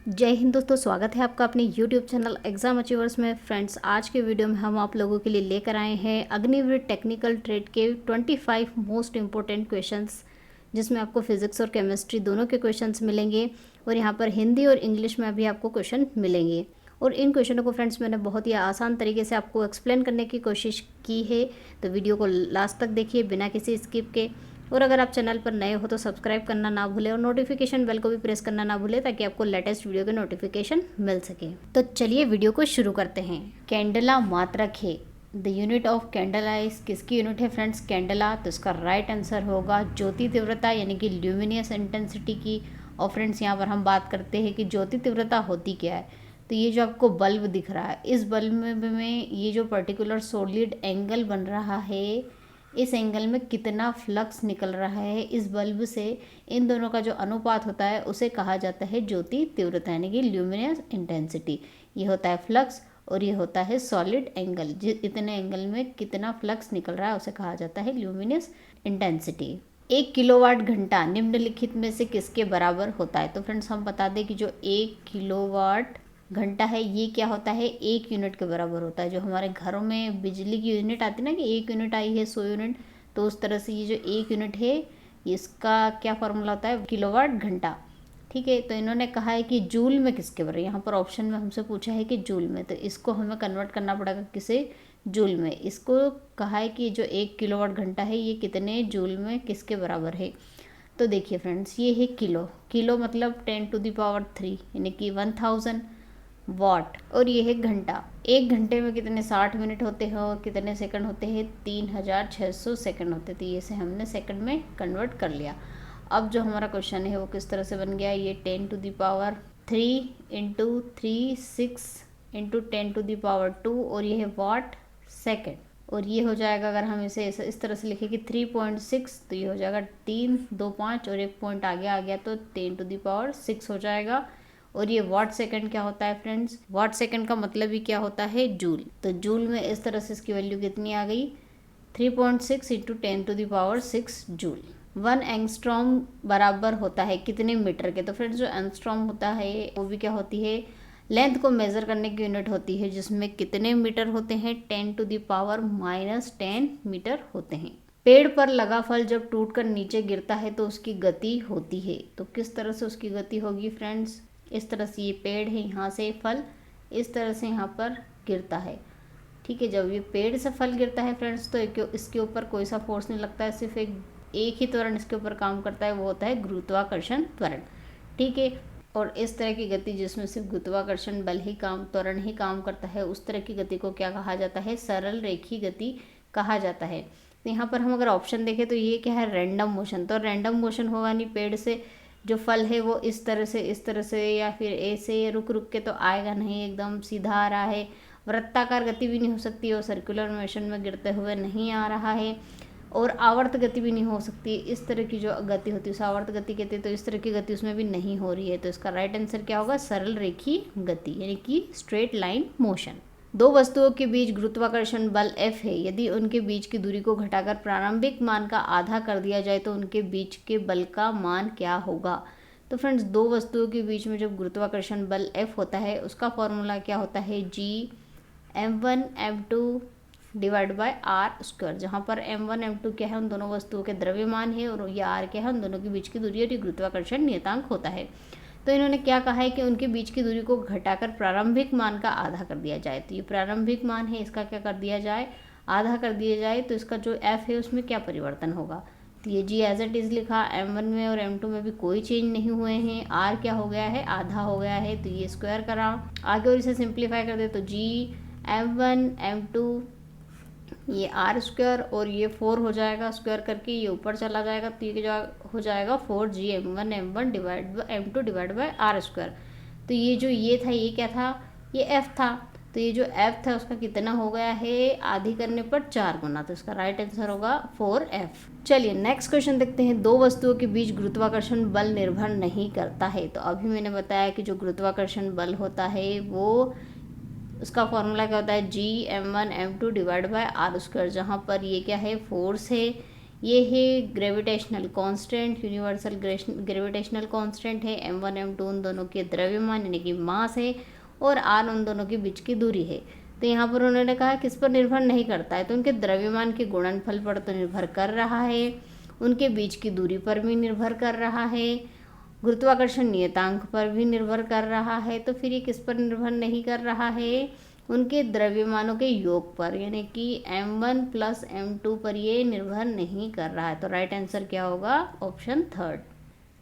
जय हिंद दोस्तों, स्वागत है आपका अपने YouTube चैनल एग्जाम अचीवर्स में। फ्रेंड्स, आज के वीडियो में हम आप लोगों के लिए लेकर आए हैं अग्निवीर टेक्निकल ट्रेड के 25 मोस्ट इम्पोर्टेंट क्वेश्चंस, जिसमें आपको फिजिक्स और केमिस्ट्री दोनों के क्वेश्चंस मिलेंगे और यहाँ पर हिंदी और इंग्लिश में भी आपको क्वेश्चन मिलेंगे। और इन क्वेश्चनों को फ्रेंड्स मैंने बहुत ही आसान तरीके से आपको एक्सप्लेन करने की कोशिश की है, तो वीडियो को लास्ट तक देखिए बिना किसी स्किप के। और अगर आप चैनल पर नए हो तो सब्सक्राइब करना ना भूलें और नोटिफिकेशन बेल को भी प्रेस करना ना भूलें, ताकि आपको लेटेस्ट वीडियो के नोटिफिकेशन मिल सके। तो चलिए वीडियो को शुरू करते हैं। कैंडला मात्रक है, the unit of candela is, किसकी यूनिट है फ्रेंड्स? कैंडला। तो इसका राइट आंसर होगा ज्योति तीव्रता यानी कि ल्यूमिनियस इंटेंसिटी की। और फ्रेंड्स, यहाँ पर हम बात करते हैं कि ज्योति तीव्रता होती क्या है। तो ये जो आपको बल्ब दिख रहा है, इस बल्ब में ये जो पर्टिकुलर सॉलिड एंगल बन रहा है, इस एंगल में कितना फ्लक्स निकल रहा है इस बल्ब से, इन दोनों का जो अनुपात होता है उसे कहा जाता है ज्योति तीव्रता यानी कि ल्यूमिनस इंटेंसिटी। ये होता है फ्लक्स और ये होता है सॉलिड एंगल। इतने एंगल में कितना फ्लक्स निकल रहा है उसे कहा जाता है ल्यूमिनस इंटेंसिटी। 1 किलोवाट घंटा निम्नलिखित में से किसके बराबर होता है? तो फ्रेंड्स, हम बता दें कि जो 1 किलोवाट घंटा है ये क्या होता है? 1 यूनिट के बराबर होता है। जो हमारे घरों में बिजली की यूनिट आती है ना, कि 1 यूनिट आई है 100 यूनिट, तो उस तरह से ये जो 1 यूनिट है इसका क्या फॉर्मूला होता है? किलोवाट घंटा। ठीक है, तो इन्होंने कहा है कि जूल में किसके बराबर। यहाँ पर ऑप्शन में हमसे पूछा है कि जूल में, तो इसको हमें कन्वर्ट करना पड़ेगा किसे? जूल में। इसको कहा है कि जो 1 किलोवाट घंटा है ये कितने जूल में किसके बराबर है। तो देखिए फ्रेंड्स, ये है किलो। किलो मतलब 10⁻³ यानी कि 1000 वॉट। और ये है घंटा। 1 घंटे में कितने 60 मिनट होते हैं और कितने सेकंड होते हैं? 3600 सेकंड होते थे। ये से हमने सेकंड में कन्वर्ट कर लिया। अब जो हमारा क्वेश्चन है वो किस तरह से बन गया? ये 10⁻³ इंटू 3 6 इंटू 10⁻² और ये है वॉट सेकंड। और ये हो जाएगा, अगर हम इसे इस तरह से लिखें कि 3.6, तो ये हो जाएगा 3 2 5 और 1 पॉइंट आगे आ गया तो 10⁻6 हो जाएगा। और ये वॉट सेकंड क्या होता है फ्रेंड्स? वॉट सेकंड का मतलब ही क्या होता है? जूल। तो जूल में इस तरह से इसकी वैल्यू कितनी आ गई? 3.6 इंटू 10⁻6 जूल। 1 एंगस्ट्रॉम बराबर होता है कितने मीटर के? तो फ्रेंड्स, जो एंगस्ट्रॉम होता है वो भी क्या होती है? लेंथ को मेज़र करने की यूनिट होती है, जिसमें कितने मीटर होते हैं? 10⁻⁻10 मीटर होते हैं। पेड़ पर लगा फल जब टूटकर नीचे गिरता है तो उसकी गति होती है। तो किस तरह से उसकी गति होगी फ्रेंड्स? इस तरह से ये पेड़ है, यहाँ से फल इस तरह से यहाँ पर गिरता है। ठीक है, जब ये पेड़ से फल गिरता है फ्रेंड्स, तो इसके ऊपर कोई सा फोर्स नहीं लगता है, सिर्फ एक ही त्वरण इसके ऊपर काम करता है, वो होता है गुरुत्वाकर्षण त्वरण। ठीक है, और इस तरह की गति जिसमें सिर्फ गुरुत्वाकर्षण बल ही त्वरण ही काम करता है, उस तरह की गति को क्या कहा जाता है? सरल रेखीय गति कहा जाता है। तो यहाँ पर हम अगर ऑप्शन देखें तो ये क्या है? Random motion. तो रैंडम मोशन होगा नहीं, पेड़ से जो फल है वो इस तरह से या फिर ऐसे रुक रुक के तो आएगा नहीं, एकदम सीधा आ रहा है। वृत्ताकार गति भी नहीं हो सकती, और सर्कुलर मोशन में गिरते हुए नहीं आ रहा है। और आवर्त गति भी नहीं हो सकती। इस तरह की जो गति होती है उसे आवर्त गति कहते हैं, तो इस तरह की गति उसमें भी नहीं हो रही है। तो इसका राइट आंसर क्या होगा? सरल रेखीय गति यानी कि स्ट्रेट लाइन मोशन। दो वस्तुओं के बीच गुरुत्वाकर्षण बल F है। यदि उनके बीच की दूरी को घटाकर प्रारंभिक मान का आधा कर दिया जाए तो उनके बीच के बल का मान क्या होगा? तो फ्रेंड्स, दो वस्तुओं के बीच में जब गुरुत्वाकर्षण बल F होता है उसका फॉर्मूला क्या होता है? G m1m2 divide by r²। जहाँ पर m1 m2 क्या है? उन दोनों वस्तुओं के द्रव्यमान है, और ये r क्या है? उन दोनों के बीच की दूरी, और ये गुरुत्वाकर्षण नियतांक होता है। तो इन्होंने क्या कहा है कि उनके बीच की दूरी को घटाकर प्रारंभिक मान का आधा कर दिया जाए। तो ये प्रारंभिक मान है, इसका क्या कर दिया जाए? आधा कर दिया जाए। तो इसका जो f है उसमें क्या परिवर्तन होगा? तो ये जी एज इट इज़ लिखा, m1 में और m2 में भी कोई चेंज नहीं हुए हैं। r क्या हो गया है? आधा हो गया है, तो ये स्क्वायर करा आगे और इसे सिंप्लीफाई कर दे तो जी m1 m2 ये r² और ये 4 हो जाएगा, स्क्वायर करके ये ऊपर चला जाएगा, तो ये जो हो जाएगा 4Gm1 डिवाइड बाय r²। तो ये जो ये था ये क्या था? ये f था। तो ये जो f था उसका कितना हो गया है? आधी करने पर 4 गुना। तो इसका राइट आंसर होगा 4f। चलिए नेक्स्ट क्वेश्चन देखते हैं। दो वस्तुओं के बीच गुरुत्वाकर्षण बल निर्भर नहीं करता है। तो अभी मैंने बताया कि जो गुरुत्वाकर्षण बल होता है वो उसका फॉर्मूला क्या होता है? Gm1m2 divide by r²। जहाँ पर ये क्या है? फोर्स है, ये है gravitational constant, universal gravitational constant है। m1 m2 उन दोनों के द्रव्यमान यानी कि मास है, और r उन दोनों के बीच की दूरी है। तो यहाँ पर उन्होंने कहा किस पर निर्भर नहीं करता है, तो उनके द्रव्यमान के गुणनफल पर तो निर्भर कर रहा है, उनके बीच की दूरी पर भी निर्भर कर रहा है, गुरुत्वाकर्षण नियतांक पर भी निर्भर कर रहा है। तो फिर ये किस पर निर्भर नहीं कर रहा है, उनके द्रव्यमानों के योग पर, यानी कि m1 प्लस m2 पर ये निर्भर नहीं कर रहा है। तो राइट आंसर क्या होगा, ऑप्शन थर्ड।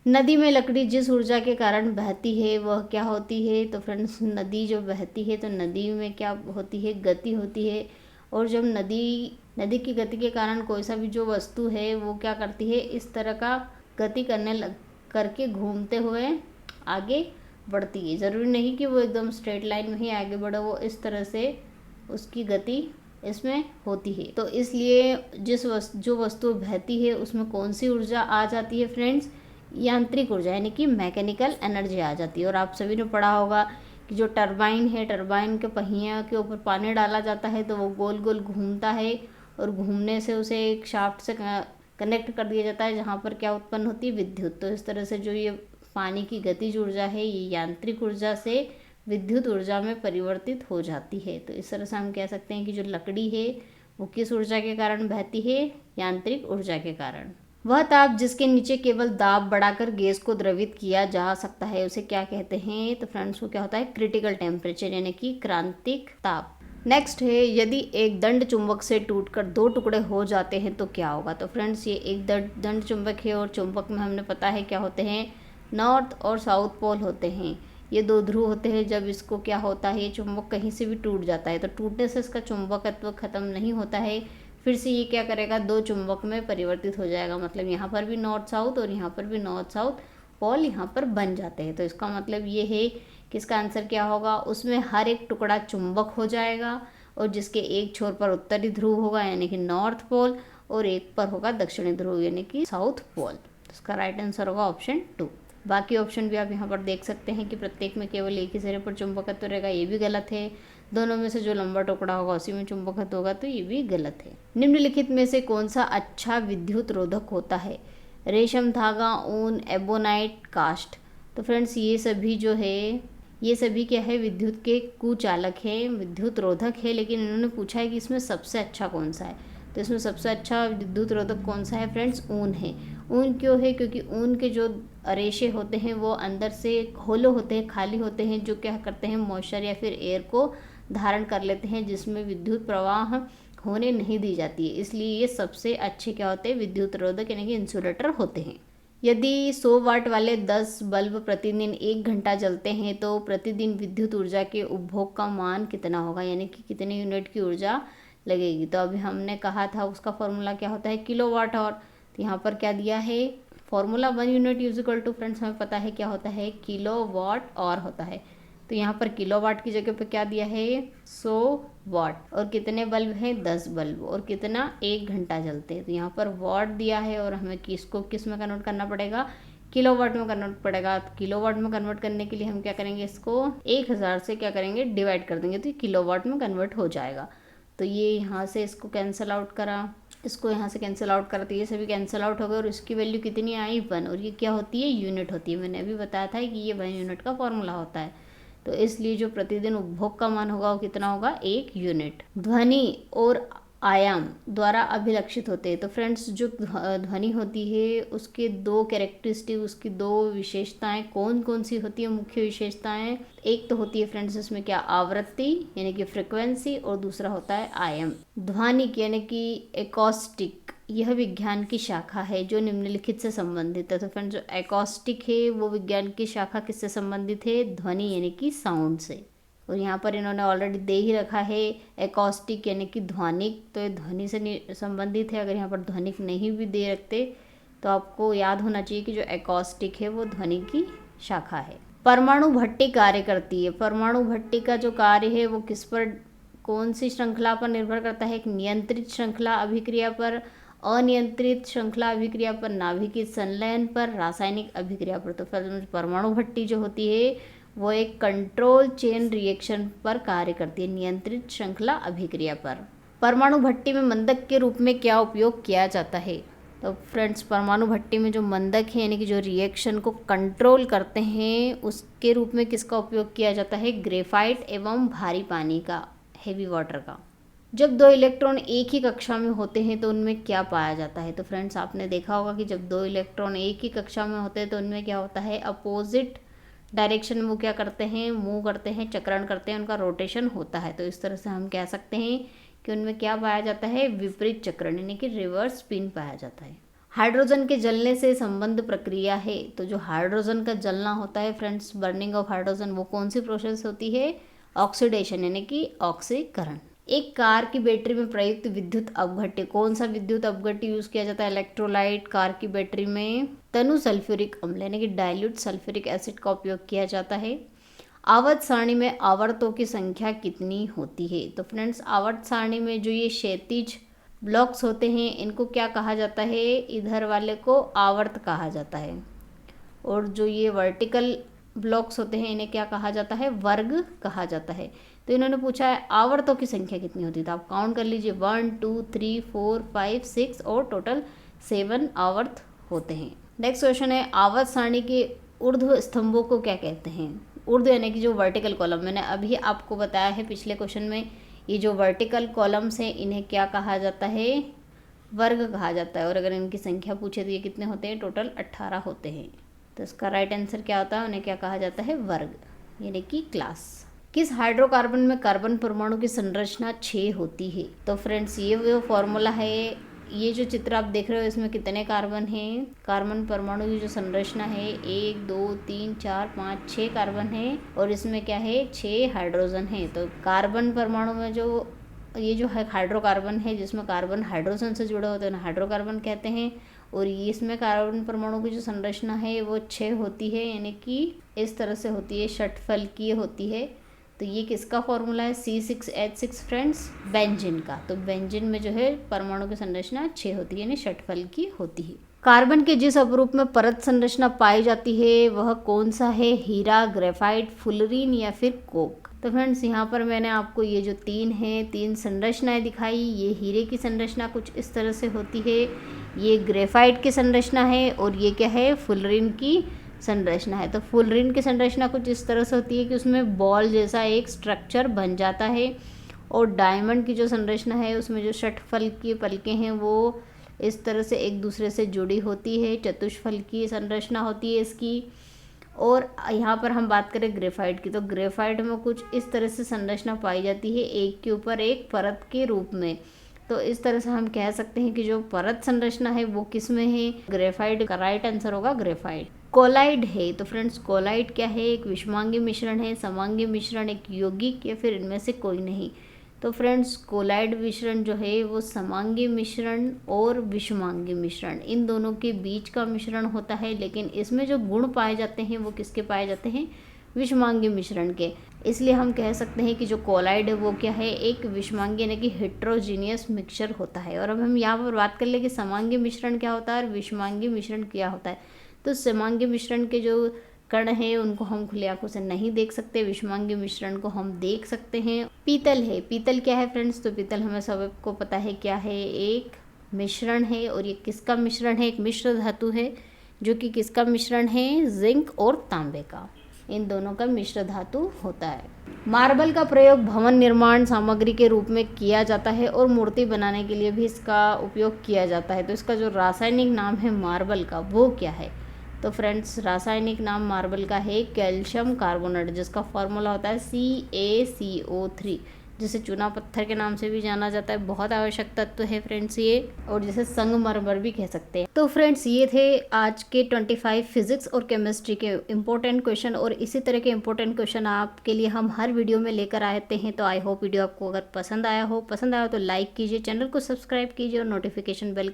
नदी में लकड़ी जिस ऊर्जा के कारण बहती है वह क्या होती है। तो फ्रेंड्स, नदी जो बहती है तो नदी में क्या होती है, गति होती है। और जब नदी की गति के कारण कोई सा भी जो वस्तु है वो क्या करती है, इस तरह का गति करके घूमते हुए आगे बढ़ती है। ज़रूरी नहीं कि वो एकदम स्ट्रेट लाइन में ही आगे बढ़े, वो इस तरह से उसकी गति इसमें होती है। तो इसलिए जो वस्तु बहती है उसमें कौन सी ऊर्जा आ जाती है फ्रेंड्स, यांत्रिक ऊर्जा यानी कि मैकेनिकल एनर्जी आ जाती है। और आप सभी ने पढ़ा होगा कि जो टरबाइन है, टरबाइन के पहिया के ऊपर पानी डाला जाता है तो वो गोल गोल घूमता है, और घूमने से उसे एक शाफ्ट से कनेक्ट कर दिया जाता है जहाँ पर क्या उत्पन्न होती है, विद्युत। तो इस तरह से जो ये पानी की गतिज ऊर्जा है ये यांत्रिक ऊर्जा से विद्युत ऊर्जा में परिवर्तित हो जाती है। तो इस तरह से हम कह सकते हैं कि जो लकड़ी है वो किस ऊर्जा के कारण बहती है, यांत्रिक ऊर्जा के कारण। वह ताप जिसके नीचे केवल दाब बढ़ाकर गैस को द्रवित किया जा सकता है उसे क्या कहते हैं। तो फ्रेंड्स, वो क्या होता है, क्रिटिकल टेम्परेचर यानी कि क्रांतिक ताप। नेक्स्ट है, यदि एक दंड चुंबक से टूटकर दो टुकड़े हो जाते हैं तो क्या होगा। तो फ्रेंड्स, ये एक दंड चुंबक है, और चुंबक में हमने पता है क्या होते हैं, नॉर्थ और साउथ पोल होते हैं। ये दो ध्रुव होते हैं। जब इसको क्या होता है, ये चुंबक कहीं से भी टूट जाता है तो टूटने से इसका चुंबकत्व खत्म नहीं होता है, फिर से ये क्या करेगा, दो चुंबक में परिवर्तित हो जाएगा। मतलब यहाँ पर भी नॉर्थ साउथ और यहाँ पर भी नॉर्थ साउथ पोल यहाँ पर बन जाते हैं। तो इसका मतलब ये है कि इसका आंसर क्या होगा, उसमें हर एक टुकड़ा चुंबक हो जाएगा, और जिसके एक छोर पर उत्तरी ध्रुव होगा यानी कि नॉर्थ पोल, और एक पर होगा दक्षिणी ध्रुव यानी कि साउथ पोल। इसका राइट आंसर होगा ऑप्शन 2। बाकी ऑप्शन भी आप यहाँ पर देख सकते हैं कि प्रत्येक में केवल एक ही सिरे पर चुंबकत्व रहेगा, ये भी गलत है। दोनों में से जो लंबा टुकड़ा होगा उसी में चुंबकत्व होगा, तो ये भी गलत है। निम्नलिखित में से कौन सा अच्छा विद्युत रोधक होता है, रेशम धागा, ऊन, एबोनाइट, कास्ट। तो फ्रेंड्स, ये सभी जो है, ये सभी क्या है, विद्युत के कुचालक है, विद्युत रोधक है। लेकिन इन्होंने पूछा है कि इसमें सबसे अच्छा कौन सा है, तो इसमें सबसे अच्छा विद्युत रोधक कौन सा है फ्रेंड्स, ऊन है। ऊन क्यों है, क्योंकि ऊन के जो रेशे होते हैं वो अंदर से होलो होते हैं, खाली होते हैं, जो क्या करते हैं, मॉइस्चर या फिर एयर को धारण कर लेते हैं, जिसमें विद्युत प्रवाह होने नहीं दी जाती है। इसलिए ये सबसे अच्छे क्या होते हैं, विद्युत रोधक यानी कि इंसुलेटर होते हैं। यदि 100 वाट वाले 10 बल्ब प्रतिदिन 1 घंटा जलते हैं तो प्रतिदिन विद्युत ऊर्जा के उपभोग का मान कितना होगा, यानी कि कितने यूनिट की ऊर्जा लगेगी। तो अभी हमने कहा था उसका फॉर्मूला क्या होता है, किलोवाट आवर। तो यहाँ पर क्या दिया है, formula 1 unit is equal to, friends हमें पता है क्या होता है, किलोवाट आवर होता है। तो यहाँ पर किलोवाट की जगह पे क्या दिया है, 100 वाट, और कितने बल्ब हैं, 10 बल्ब, और कितना, 1 घंटा जलते हैं। तो यहाँ पर वाट दिया है और हमें किसको किस में कन्वर्ट करना पड़ेगा, किलोवाट में कन्वर्ट पड़ेगा। तो किलोवाट में कन्वर्ट करने के लिए हम क्या करेंगे, इसको 1000 से क्या करेंगे, डिवाइड कर देंगे, तो किलोवाट में कन्वर्ट हो जाएगा। तो ये यहाँ से इसको कैंसिल आउट करा, इसको यहाँ से कैंसिल आउट करा, तो ये सभी कैंसिल आउट हो गए, और इसकी वैल्यू कितनी आई, 1। और ये क्या होती है, यूनिट होती है। मैंने अभी बताया था कि ये 1 यूनिट का फॉर्मूला होता है। तो इसलिए जो प्रतिदिन उपभोग का मान होगा वो कितना होगा, 1 यूनिट। ध्वनि और आयाम द्वारा अभिलक्षित होते हैं। तो फ्रेंड्स, जो ध्वनि होती है उसके 2 कैरेक्टरिस्टिक, उसकी 2 विशेषताएं कौन कौन सी होती है, मुख्य विशेषताएं। एक तो होती है फ्रेंड्स इसमें क्या, आवृत्ति यानी कि फ्रिक्वेंसी, और दूसरा होता है आयाम, ध्वनिक यानी कि एकॉस्टिक। यह विज्ञान की शाखा है जो निम्नलिखित से संबंधित है। तो फ्रेंड्स, जो एकॉस्टिक है वो विज्ञान की शाखा किससे संबंधित है, ध्वनि यानी कि साउंड से। और यहाँ पर इन्होंने ऑलरेडी दे ही रखा है एकॉस्टिक यानी कि ध्वनिक, तो ये ध्वनि से संबंधित है। अगर यहाँ पर ध्वनिक नहीं भी दे रखते तो आपको याद होना चाहिए कि जो एकॉस्टिक है वो ध्वनि की शाखा है। परमाणु भट्टी कार्य करती है। परमाणु भट्टी का जो कार्य है वो किस पर, कौन सी श्रृंखला पर निर्भर करता है, एक नियंत्रित श्रृंखला अभिक्रिया पर, अनियंत्रित श्रृंखला अभिक्रिया पर, नाभिकीय संलयन पर, रासायनिक अभिक्रिया पर। तो परमाणु भट्टी जो होती है वो एक कंट्रोल चेन रिएक्शन पर कार्य करती है, नियंत्रित श्रृंखला अभिक्रिया पर। परमाणु भट्टी में मंदक के रूप में क्या उपयोग किया जाता है, तो फ्रेंड्स परमाणु भट्टी में जो मंदक है यानी कि जो रिएक्शन को कंट्रोल करते हैं उसके रूप में किसका उपयोग किया जाता है? ग्रेफाइट एवं भारी पानी का, हेवी वाटर का। जब दो इलेक्ट्रॉन एक ही कक्षा में होते हैं तो उनमें क्या पाया जाता है? तो फ्रेंड्स आपने देखा होगा कि जब दो इलेक्ट्रॉन एक ही कक्षा में होते हैं तो उनमें क्या होता है? अपोजिट डायरेक्शन में वो क्या करते हैं? मूव करते हैं, चक्रण करते हैं, उनका रोटेशन होता है। तो इस तरह से हम कह सकते हैं कि उनमें क्या पाया जाता है? विपरीत चक्रण यानी कि रिवर्स स्पिन पाया जाता है। हाइड्रोजन के जलने से संबंध प्रक्रिया है, तो जो हाइड्रोजन का जलना होता है फ्रेंड्स, बर्निंग ऑफ हाइड्रोजन, वो कौन सी प्रोसेस होती है? ऑक्सीडेशन यानी कि ऑक्सीकरण। एक कार की बैटरी में प्रयुक्त विद्युत अपघट्य, कौन सा विद्युत अपघट्य यूज किया जाता है? इलेक्ट्रोलाइट। कार की बैटरी में तनु सल्फ्यूरिक अम्ल यानी कि डाइल्यूट सल्फ्यूरिक एसिड का उपयोग किया जाता है। आवर्त सारणी में आवर्तों की संख्या कितनी होती है? तो फ्रेंड्स आवर्त सारणी में जो ये क्षैतिज ब्लॉक्स होते हैं इनको क्या कहा जाता है? इधर वाले को आवर्त कहा जाता है, और जो ये वर्टिकल ब्लॉक्स होते हैं इन्हें क्या कहा जाता है? वर्ग कहा जाता है। तो इन्होंने पूछा है आवर्तों की संख्या कितनी होती है, तो आप काउंट कर लीजिए 1 2 3 4 5 6 और टोटल 7 आवर्त होते हैं। नेक्स्ट क्वेश्चन है आवर्त सारणी के ऊर्ध्व स्तंभों को क्या कहते हैं? ऊर्ध्व यानी कि जो वर्टिकल कॉलम, मैंने अभी आपको बताया है पिछले क्वेश्चन में, ये जो वर्टिकल कॉलम्स हैं इन्हें क्या कहा जाता है? वर्ग कहा जाता है। और अगर इनकी संख्या पूछे तो ये कितने होते हैं? टोटल 18 होते हैं। तो इसका राइट आंसर क्या होता है? उन्हें क्या कहा जाता है? वर्ग यानी कि क्लास। किस हाइड्रोकार्बन में कार्बन परमाणु की संरचना 6 होती है? तो फ्रेंड्स ये वो फॉर्मूला है, ये जो चित्र आप देख रहे हो इसमें कितने कार्बन हैं? कार्बन परमाणु की जो संरचना है 1 2 3 4 5 6 कार्बन है, और इसमें क्या है? 6 हाइड्रोजन है। तो कार्बन परमाणु में जो ये जो है हाइड्रोकार्बन है जिसमें कार्बन हाइड्रोजन से जुड़े होते हैं हाइड्रोकार्बन कहते हैं, और ये इसमें कार्बन परमाणु की जो संरचना है वो 6 होती है, यानी कि इस तरह से होती है, षटफलकीय होती है। तो ये किसका फॉर्मूला है? C6H6 फ्रेंड्स, बेंजीन का। तो बेंजीन में जो है परमाणु की संरचना 6 होती है यानी षटफलकीय होती है। कार्बन के जिस अपरूप में परत संरचना पाई जाती है वह कौन सा है? हीरा, ग्रेफाइट, फुलरीन या फिर कोक? तो फ्रेंड्स यहाँ पर मैंने आपको ये जो तीन संरचनाएं दिखाई, ये हीरे की संरचना कुछ इस तरह से होती है, ये ग्रेफाइट की संरचना है, और ये क्या है? फुलरीन की संरचना है। तो फुलरीन की संरचना कुछ इस तरह से होती है कि उसमें बॉल जैसा एक स्ट्रक्चर बन जाता है, और डायमंड की जो संरचना है उसमें जो षटफलकीय पलकें हैं वो इस तरह से एक दूसरे से जुड़ी होती है, चतुष्फलकीय संरचना होती है इसकी। और यहाँ पर हम बात करें ग्रेफाइट की, तो ग्रेफाइट में कुछ इस तरह से संरचना पाई जाती है, एक के ऊपर एक परत के रूप में। तो इस तरह से हम कह सकते हैं कि जो परत संरचना है वो किस में है? ग्रेफाइट का राइट आंसर होगा ग्रेफाइट। कोलाइड है, तो फ्रेंड्स कोलाइड क्या है? एक विषमांगी मिश्रण है, समांगी मिश्रण, एक यौगिक, या फिर इनमें से कोई नहीं? तो फ्रेंड्स कोलाइड मिश्रण जो है वो समांगी मिश्रण और विषमांगी मिश्रण इन दोनों के बीच का मिश्रण होता है, लेकिन इसमें जो गुण पाए जाते हैं वो किसके पाए जाते हैं? विषमांगी मिश्रण के। इसलिए हम कह सकते हैं कि जो कोलाइड है वो क्या है? एक विषमांगी यानी कि हेट्रोजीनियस मिक्सचर होता है। और अब हम यहाँ पर बात कर ले कि समांगी मिश्रण क्या होता है और विषमांगी मिश्रण क्या होता है। तो समांगी मिश्रण के जो कण है उनको हम खुली आंखों से नहीं देख सकते, विषमांगी मिश्रण को हम देख सकते हैं। पीतल है, पीतल क्या है फ्रेंड्स? तो पीतल हमें सबको पता है क्या है? एक मिश्रण है, और ये किसका मिश्रण है? एक मिश्र धातु है, जो कि किसका मिश्रण है? जिंक और तांबे का, इन दोनों का मिश्र धातु होता है। मार्बल का प्रयोग भवन निर्माण सामग्री के रूप में किया जाता है और मूर्ति बनाने के लिए भी इसका उपयोग किया जाता है। तो इसका जो रासायनिक नाम है मार्बल का वो क्या है? तो फ्रेंड्स रासायनिक नाम मार्बल का है कैल्शियम कार्बोनेट, जिसका फॉर्मूला होता है CaCO3, जिसे चूना पत्थर के नाम से भी जाना जाता है। बहुत आवश्यक तत्व है फ्रेंड्स ये, और जिसे संगमरमर भी कह सकते हैं। तो फ्रेंड्स ये थे आज के 25 फिजिक्स और केमिस्ट्री के इंपॉर्टेंट क्वेश्चन, और इसी तरह के इंपॉर्टेंट क्वेश्चन आपके लिए हम हर वीडियो में लेकर आते हैं। तो आई होप वीडियो आपको अगर पसंद आया तो लाइक कीजिए, चैनल को सब्सक्राइब कीजिए, और नोटिफिकेशन बेल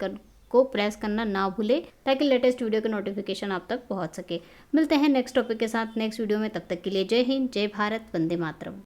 को प्रेस करना ना भूले, ताकि लेटेस्ट वीडियो के नोटिफिकेशन आप तक पहुंच सके। मिलते हैं नेक्स्ट टॉपिक के साथ नेक्स्ट वीडियो में, तब तक के लिए जय हिंद, जय भारत, वंदे मातरम।